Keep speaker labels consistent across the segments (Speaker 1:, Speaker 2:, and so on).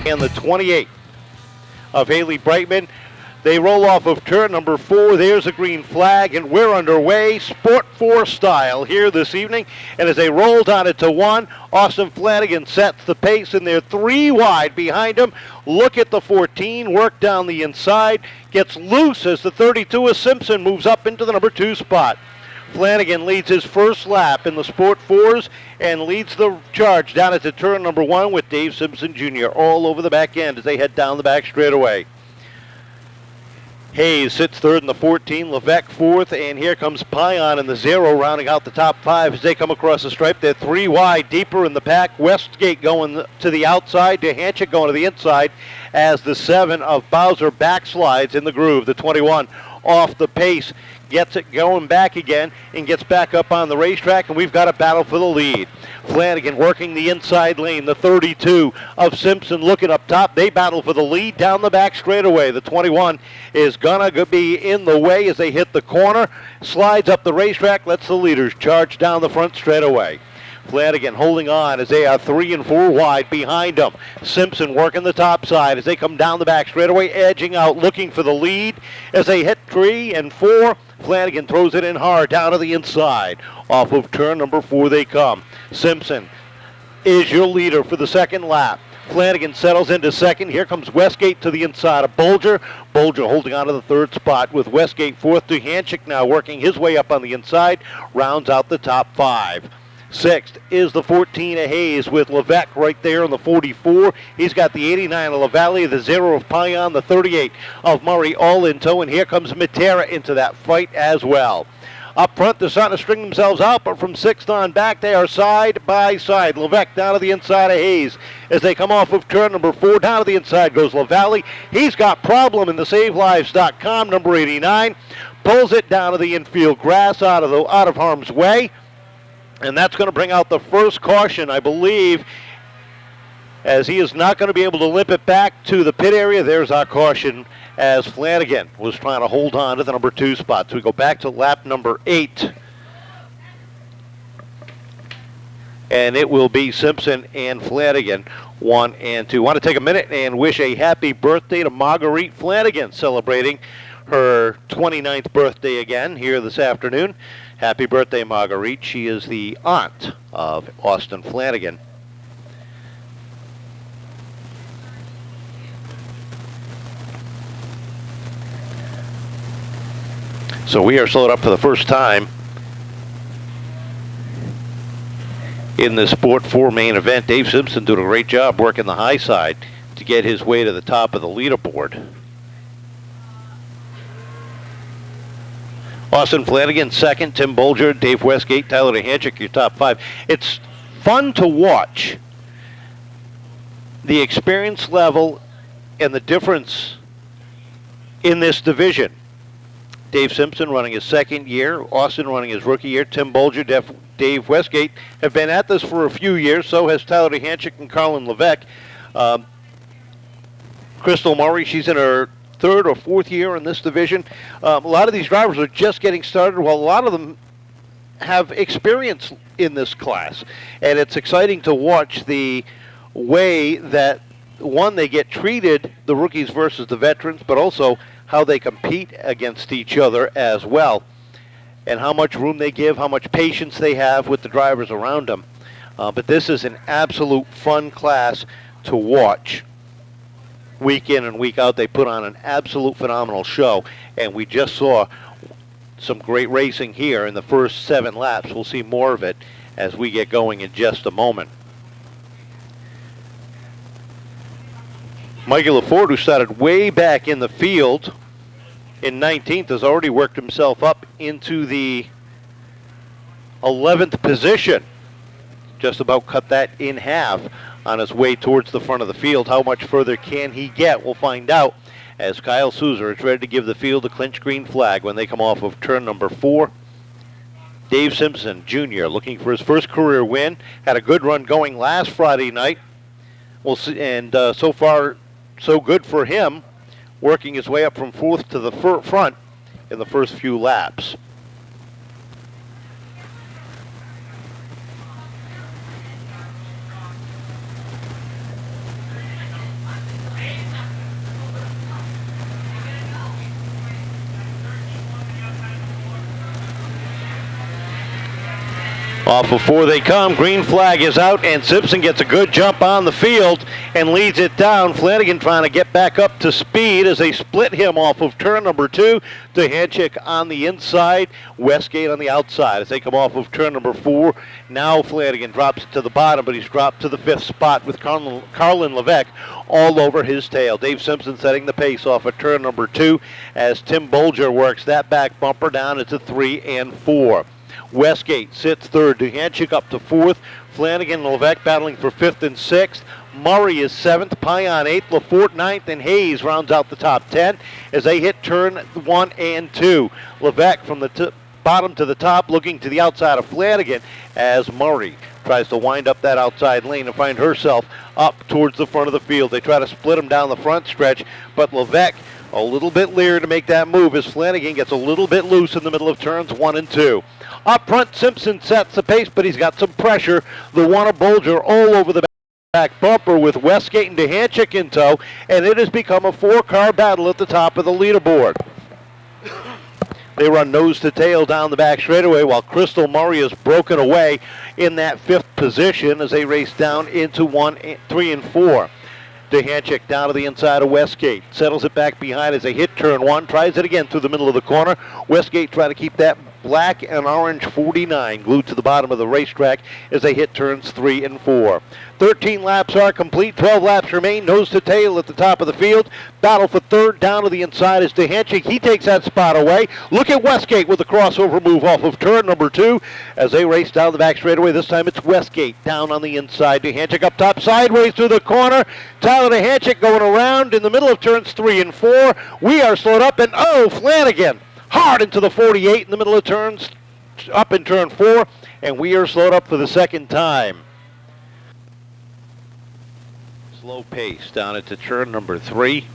Speaker 1: and the 28 of Haley Brightman. They roll off of turn number 4. There's a green flag, and we're underway, Sport 4 style here this evening. And as they roll down it to 1, Austin Flanagan sets the pace, and they're 3 wide behind him. Look at the 14, work down the inside, gets loose as the 32 of Simpson moves up into the number 2 spot. Flanagan leads his first lap in the Sport 4s and leads the charge down into turn number 1 with Dave Simpson Jr. all over the back end as they head down the back straightaway. Hayes sits third in the 14, Levesque fourth, and here comes Pion in the 0, rounding out the top 5 as they come across the stripe. They're 3 wide, deeper in the pack. Westgate going to the outside, DeHanchik going to the inside as the 7 of Bowser backslides in the groove. The 21 off the pace, gets it going back again and gets back up on the racetrack, and we've got a battle for the lead. Flanagan working the inside lane, the 32 of Simpson looking up top. They battle for the lead down the back straightaway. The 21 is going to be in the way as they hit the corner, slides up the racetrack, lets the leaders charge down the front straightaway. Flanagan holding on as they are 3 and 4 wide behind them. Simpson working the top side as they come down the back straightaway, edging out, looking for the lead as they hit 3 and 4. Flanagan throws it in hard down to the inside. Off of turn number 4 they come. Simpson is your leader for the second lap. Flanagan settles into second. Here comes Westgate to the inside of Bolger. Bolger holding on to the third spot with Westgate fourth. DeHanchik now working his way up on the inside. Rounds out the top 5. Sixth is the 14 of Hayes with Levesque right there in the 44. He's got the 89 of LaValle, the 0 of Pion, the 38 of Murray all in tow. And here comes Matera into that fight as well. Up front, they're starting to string themselves out, but from 6th on back, they are side by side. Levesque down to the inside of Hayes. As they come off of turn number 4, down to the inside goes LaValle. He's got problem in the SaveLives.com, number 89. Pulls it down to the infield grass out of harm's way. And that's going to bring out the first caution, I believe, as he is not going to be able to limp it back to the pit area. There's our caution as Flanagan was trying to hold on to the number 2 spot. So we go back to lap number 8. And it will be Simpson and Flanagan, 1 and 2. Want to take a minute and wish a happy birthday to Marguerite Flanagan, celebrating her 29th birthday again here this afternoon. Happy birthday, Marguerite. She is the aunt of Austin Flanagan. So we are slowed up for the first time in the Sport 4 main event. Dave Simpson doing a great job working the high side to get his way to the top of the leaderboard. Austin Flanagan second, Tim Bolger, Dave Westgate, Tyler DeHanchik, your top 5. It's fun to watch the experience level and the difference in this division. Dave Simpson running his second year, Austin running his rookie year, Tim Bolger, Dave Westgate have been at this for a few years. So has Tyler DeHanchik and Carlin Levesque. Crystal Murray, she's in her 3rd or 4th year in this division. A lot of these drivers are just getting started, while a lot of them have experience in this class. And it's exciting to watch the way that, one, they get treated, the rookies versus the veterans, but also how they compete against each other as well, and how much room they give, how much patience they have with the drivers around them. But this is an absolute fun class to watch. Week in and week out, they put on an absolute phenomenal show, and we just saw some great racing here in the first 7 laps. We'll see more of it as we get going in just a moment. Mikey LaFord, who started way back in the field in 19th, has already worked himself up into the 11th position. Just about cut that in half on his way towards the front of the field. How much further can he get? We'll find out as Kyle Souser is ready to give the field a clinch green flag when they come off of turn number 4. Dave Simpson Jr. looking for his first career win. Had a good run going last Friday night. We'll see, and so far, so good for him, working his way up from 4th to the front in the first few laps. Off of 4 they come. Green flag is out, and Simpson gets a good jump on the field and leads it down. Flanagan trying to get back up to speed as they split him off of turn number 2. Dehanchik on the inside, Westgate on the outside as they come off of turn number 4. Now Flanagan drops it to the bottom, but he's dropped to the 5th spot with Carlin Levesque all over his tail. Dave Simpson setting the pace off of turn number 2 as Tim Bolger works that back bumper down into 3 and 4. Westgate sits 3rd, Dehanchik up to 4th, Flanagan and Levesque battling for 5th and 6th. Murray is 7th, Pion 8th, LaForte 9th, and Hayes rounds out the top 10 as they hit turn 1 and 2. Levesque from the bottom to the top looking to the outside of Flanagan as Murray tries to wind up that outside lane and find herself up towards the front of the field. They try to split him down the front stretch, but Levesque a little bit leery to make that move as Flanagan gets a little bit loose in the middle of turns 1 and 2. Up front, Simpson sets the pace, but he's got some pressure. The one of Bolger all over the back bumper with Westgate and Dehanchik in tow, and it has become a 4-car battle at the top of the leaderboard. They run nose to tail down the back straightaway while Crystal Murray is broken away in that 5th position as they race down into 3 and 4. Dehanchik down to the inside of Westgate. Settles it back behind as they hit turn 1. Tries it again through the middle of the corner. Westgate trying to keep that black and orange 49 glued to the bottom of the racetrack as they hit turns 3 and 4. 13 laps are complete. 12 laps remain. Nose to tail at the top of the field. Battle for 3rd down to the inside is Dehanchik. He takes that spot away. Look at Westgate with a crossover move off of turn number 2 as they race down the back straightaway. This time it's Westgate down on the inside. Dehanchik up top sideways through the corner. Tyler Dehanchik going around in the middle of turns 3 and 4. We are slowed up, and Flanagan hard into the 48 in the middle of turns, up in turn 4, and we are slowed up for the 2nd time. Slow pace down into turn number 3.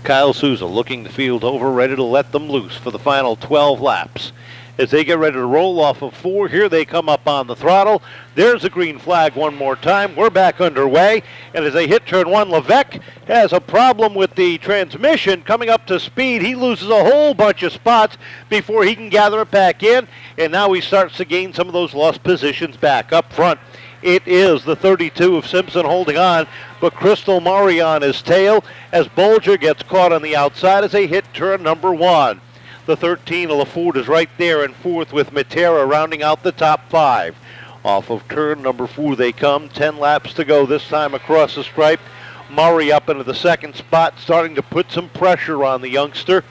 Speaker 1: Kyle Souza looking the field over, ready to let them loose for the final 12 laps. As they get ready to roll off of 4, here they come up on the throttle. There's a green flag one more time. We're back underway. And as they hit turn 1, Levesque has a problem with the transmission coming up to speed. He loses a whole bunch of spots before he can gather it back in. And now he starts to gain some of those lost positions back up front. It is the 32 of Simpson holding on, but Crystal Murray on his tail as Bolger gets caught on the outside as they hit turn number 1. The 13 of LaForte is right there in 4th with Matera rounding out the top 5. Off of turn number 4 they come. 10 laps to go this time across the stripe. Murray up into the 2nd spot, starting to put some pressure on the youngster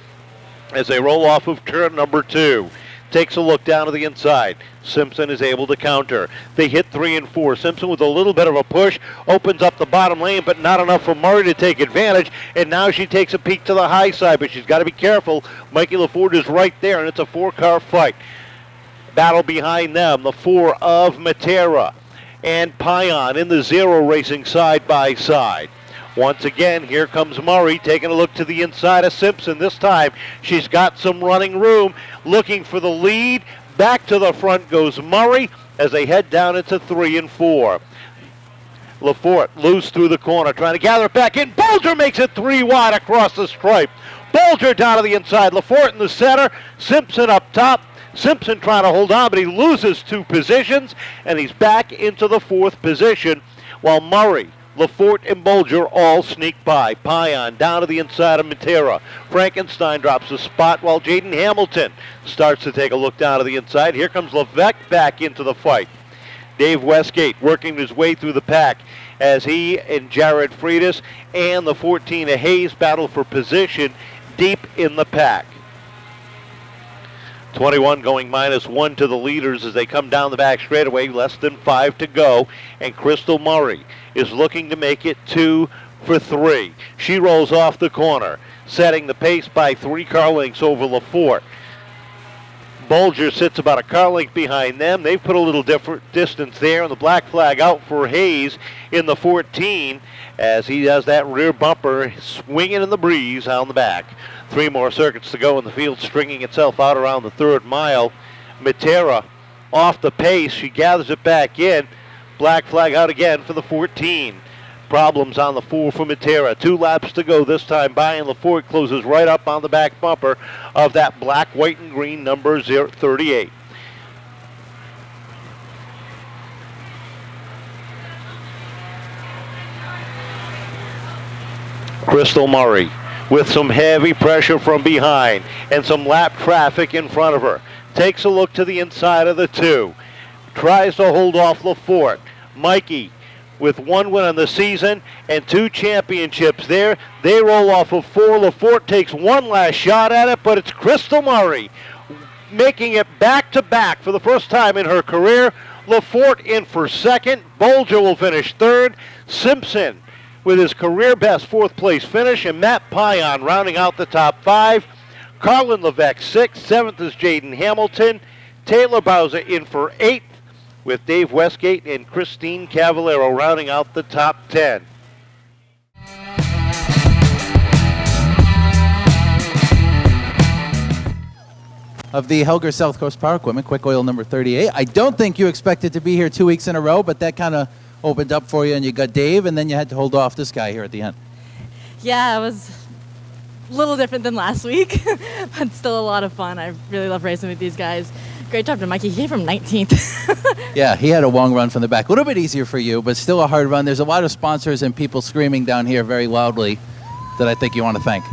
Speaker 1: as they roll off of turn number 2. Takes a look down to the inside. Simpson is able to counter. They hit 3 and 4. Simpson with a little bit of a push opens up the bottom lane, but not enough for Murray to take advantage. And now she takes a peek to the high side, but she's got to be careful. Mikey LaForte is right there, and it's a 4-car fight. Battle behind them, the 4 of Matera and Pion in the 0 racing side by side. Once again, here comes Murray taking a look to the inside of Simpson. This time, she's got some running room, looking for the lead. Back to the front goes Murray as they head down into 3 and 4. LaForte loose through the corner, trying to gather it back in. Bolger makes it 3 wide across the stripe. Bolger down to the inside. LaForte in the center. Simpson up top. Simpson trying to hold on, but he loses 2 positions, and he's back into the 4th position, while Murray, LaForte, and Bolger all sneak by. Pion down to the inside of Matera. Frankenstein drops a spot while Jaden Hamilton starts to take a look down to the inside. Here comes Levesque back into the fight. Dave Westgate working his way through the pack as he and Jared Freitas and the 14 of Hayes battle for position deep in the pack. 21 going -1 to the leaders as they come down the back straightaway, less than 5 to go, and Crystal Murray is looking to make it 2 for 3. She rolls off the corner, setting the pace by 3 car lengths over LaForte. Bolger sits about a car length behind them. They've put a little different distance there, and the black flag out for Hayes in the 14 as he does that rear bumper swinging in the breeze on the back. 3 more circuits to go in the field, stringing itself out around the 3rd mile. Matera off the pace. She gathers it back in. Black flag out again for the 14. Problems on the 4 for Matera. 2 laps to go this time by, and LaForte closes right up on the back bumper of that black, white, and green number 38. Crystal Murray with some heavy pressure from behind and some lap traffic in front of her. Takes a look to the inside of the 2. Tries to hold off Lafort. Mikey with 1 win on the season and 2 championships there. They roll off of 4. Lafort takes 1 last shot at it, but it's Crystal Murray making it back-to-back for the first time in her career. Lafort in for second. Bolger will finish third. Simpson with his career-best 4th place finish, and Matt Pion rounding out the top 5. Carlin Levesque 6th. 7th is Jaden Hamilton. Taylor Bowser in for 8th, with Dave Westgate and Christine Cavallero rounding out the top 10.
Speaker 2: Of the Helger South Coast Power Equipment, quick oil number 38. I don't think you expected to be here 2 weeks in a row, but that kind of opened up for you, and you got Dave, and then you had to hold off this guy here at the end.
Speaker 3: Yeah, it was a little different than last week, but still a lot of fun. I really love racing with these guys. Great job to Mikey. He came from 19th.
Speaker 2: Yeah, he had a long run from the back. A little bit easier for you, but still a hard run. There's a lot of sponsors and people screaming down here very loudly that I think you want to thank.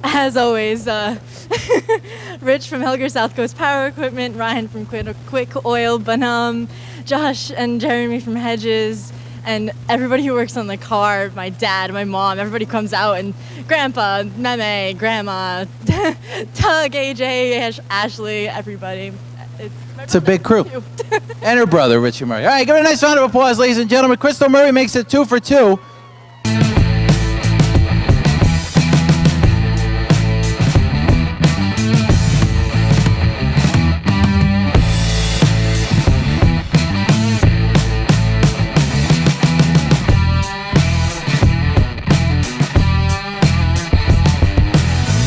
Speaker 3: As always, Rich from Helger South Coast Power Equipment, Ryan from Quick Oil, Banam, Josh and Jeremy from Hedges, and everybody who works on the car, my dad, my mom, everybody comes out, and Grandpa, Meme, Grandma, Tug, AJ, Ashley, everybody.
Speaker 2: It's a big crew. And her brother, Richie Murray. All right, give it a nice round of applause, ladies and gentlemen. Crystal Murray makes it 2 for 2.